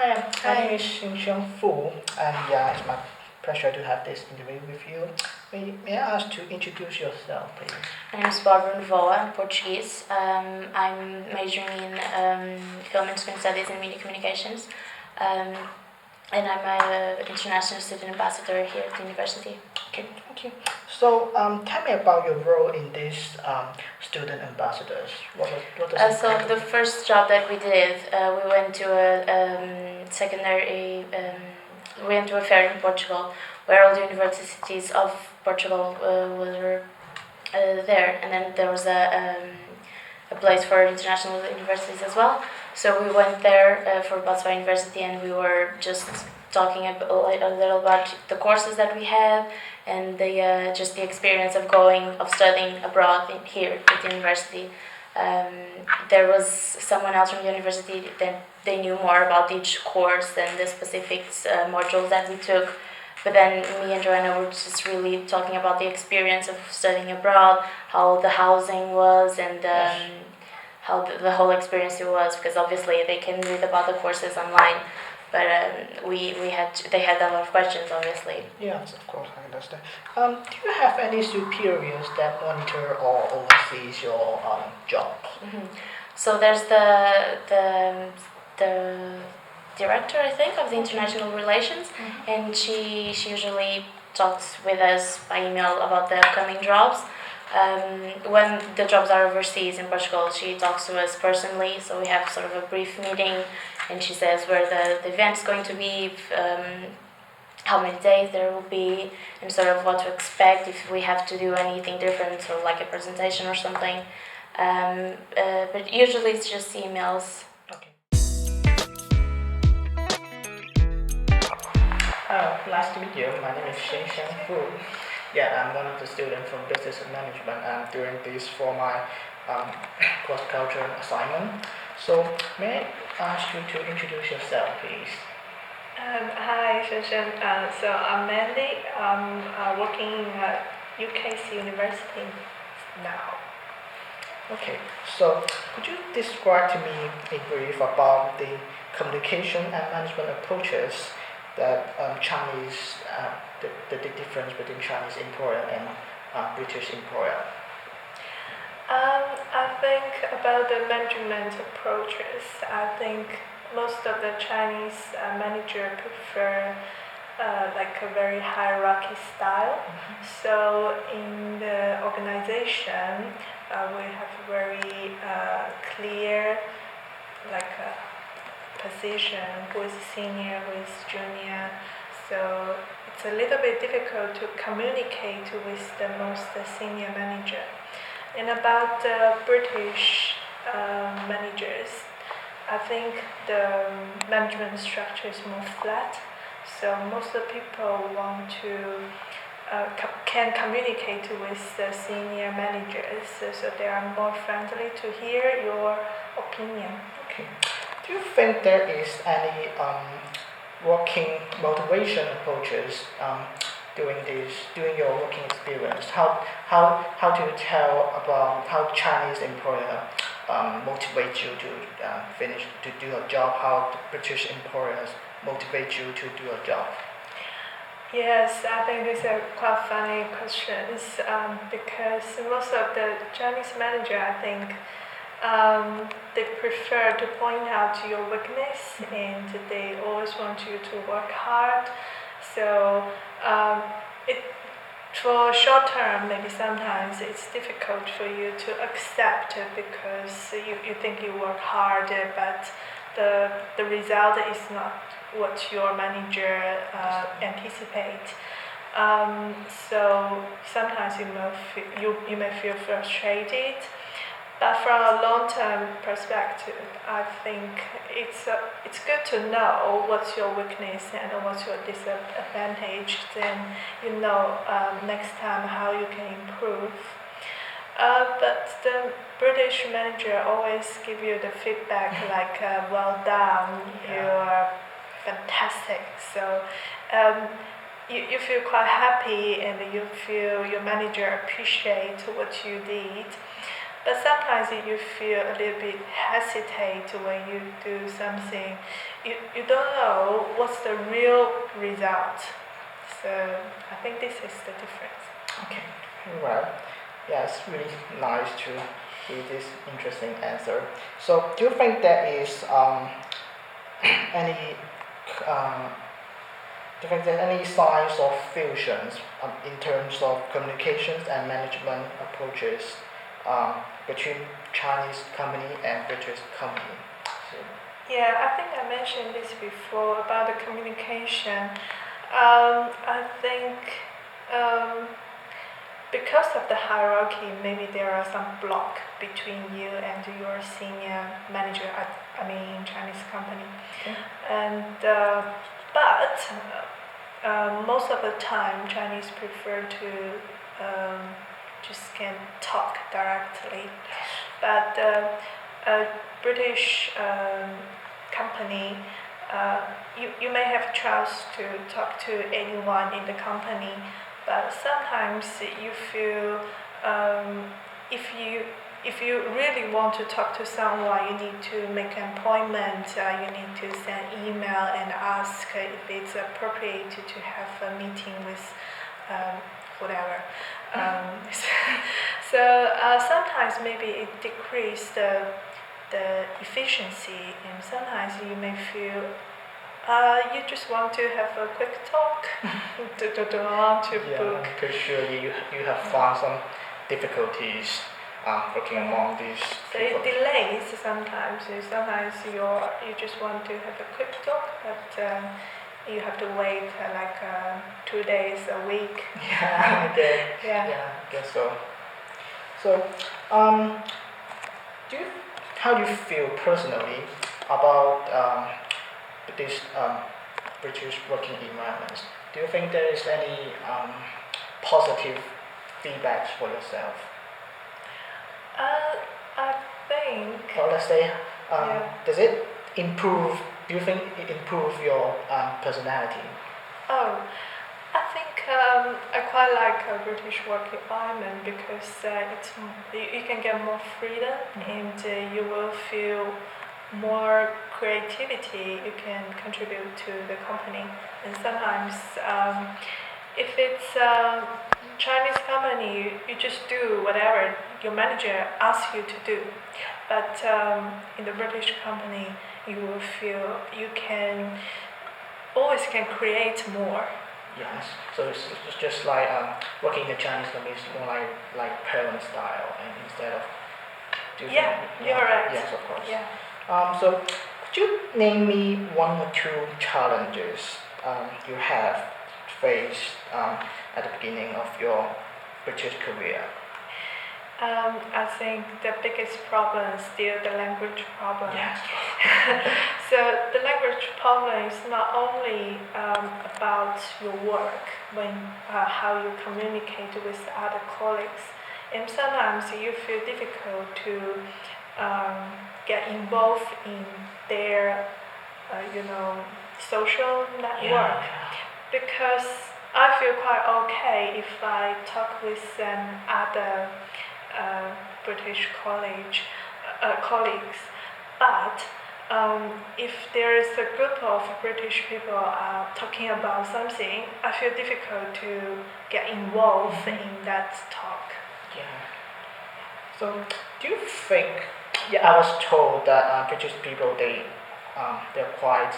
Hi, my name is Xingxiang Fu, and yeah, it's my pleasure to have this interview with you. May I ask to introduce yourself, please? My name is Barbara Novoa, I'm Portuguese. I'm majoring in film and screen studies and media communications, and I'm an international student ambassador here at the university. Okay, thank you. So, tell me about your role in this student ambassadors. What does it So entail? the first job that we did, we went to a secondary, we went to a fair in Portugal where all the universities of Portugal were there, and then there was a place for international universities as well. So we went there for Spa University, and we were just talking a little about the courses that we had and the just the experience of studying abroad here at the university. There was someone else from the university that they knew more about each course and the specific modules that we took. But then me and Joanna were just really talking about the experience of studying abroad, how the housing was, and how the whole experience it was. Because obviously they can read about the courses online, but they had a lot of questions, obviously. Yes, of course, I understand. Do you have any superiors that monitor or oversees your jobs? So there's the director, I think, of the international relations, and she usually talks with us by email about the upcoming jobs. When the jobs are overseas in Portugal, she talks to us personally, so we have sort of a brief meeting, and she says where the event's going to be, how many days there will be, and sort of what to expect if we have to do anything different, or like a presentation or something. But usually it's just emails. Okay. Nice to meet you. My name is Shen Fu. Yeah, I'm one of the students from Business and Management. I'm doing this for my cross-cultural assignment. So, may I ask you to introduce yourself, please? Hi, Shenshen. So I'm Mandy. I'm working at UK's university now. Okay, so could you describe to me in brief about the communication and management approaches that Chinese, the difference between Chinese employer and British employer? I think about the management approaches. I think most of the Chinese manager prefer like a very hierarchy style. So in the organization, we have very clear like position, who is senior, who is junior. So it's a little bit difficult to communicate with the most senior manager. And about the British managers, I think the management structure is more flat. So most of the people want to can communicate with the senior managers, so they are more friendly to hear your opinion. Okay. Do you think there is any working motivation approaches during your working experience? How do you tell about how Chinese employer motivate you to do a job? How the British employers motivate you to do a job? Yes, I think these are quite funny questions because most of the Chinese manager, I think, they prefer to point out your weakness, and they always want you to work hard. So for short term, maybe sometimes it's difficult for you to accept because you think you work hard, but the result is not what your manager anticipate. So sometimes you may feel frustrated. But from a long-term perspective, I think it's good to know what's your weakness and what's your disadvantage. Then you know next time how you can improve. But the British manager always give you the feedback like, well done, you're fantastic. So you feel quite happy, and you feel your manager appreciate what you did. But sometimes you feel a little bit hesitate when you do something. You don't know what's the real result. So I think this is the difference. Okay, well, yeah, it's really nice to hear this interesting answer. So, do you think there is any do you think there's any signs of fusions in terms of communications and management approaches between Chinese company and British company? So, Yeah, I think I mentioned this before about the communication. I think because of the hierarchy, maybe there are some block between you and your senior manager. I mean, in Chinese company, okay. and but most of the time, Chinese prefer to just can talk directly, but a British company. You may have trust to talk to anyone in the company, but sometimes you feel if you really want to talk to someone, you need to make an appointment. You need to send email and ask if it's appropriate to have a meeting with whatever. So sometimes maybe it decreases the efficiency, and sometimes you may feel you just want to have a quick talk, don't want to book. Yeah, because surely you have found some difficulties working among these So people. it delays sometimes. Sometimes you just want to have a quick talk, but you have to wait 2 days, a week. Yeah, okay. Yeah. I guess so. So, how do you feel personally about this British working environment? Do you think there is any positive feedbacks for yourself? I think. Or let's say, Yeah. does it improve? Do you think it improves your personality? Oh, I think I quite like a British work environment because you can get more freedom and you will feel more creativity you can contribute to the company. And sometimes if it's a Chinese company, you just do whatever your manager asks you to do. But in the British company, you will feel you can always can create more. Yes. So it's just like working in the Chinese company is more like parent style, and instead of Yeah, you're right. Yes, of course. Yeah. So could you name me one or two challenges you have faced at the beginning of your British career? I think the biggest problem is still the language problem. Yes. So the language problem is not only about your work, when how you communicate with other colleagues, and sometimes you feel difficult to get involved in their, social network. Because I feel quite okay if I talk with other British colleagues, but if there is a group of British people talking about something, I feel difficult to get involved in that talk. Yeah. So do you think? Yeah, I was told that British people they're quite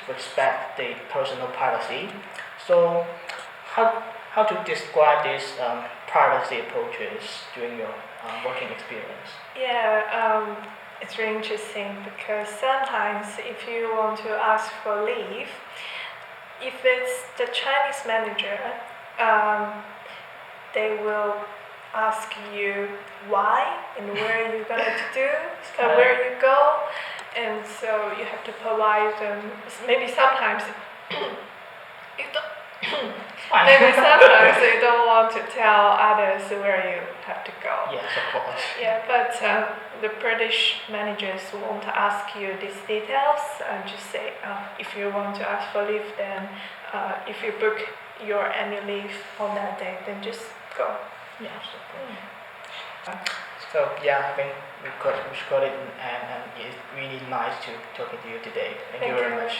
respect the personal privacy. So how to describe these privacy approaches during your working experience? Yeah, it's really interesting because sometimes if you want to ask for leave, if it's the Chinese manager, they will ask you why and where you're going to do, where you go, and so you have to provide them. Maybe sometimes you don't. Maybe sometimes they don't want to tell others where you have to go. Yes, of course. Yeah, but the British managers won't ask you these details. Just say if you want to ask for leave, then if you book your annual leave on that day, then just go. Yes, of course. So yeah, I think we got it, and it's really nice to talking to you today. Thank you very much.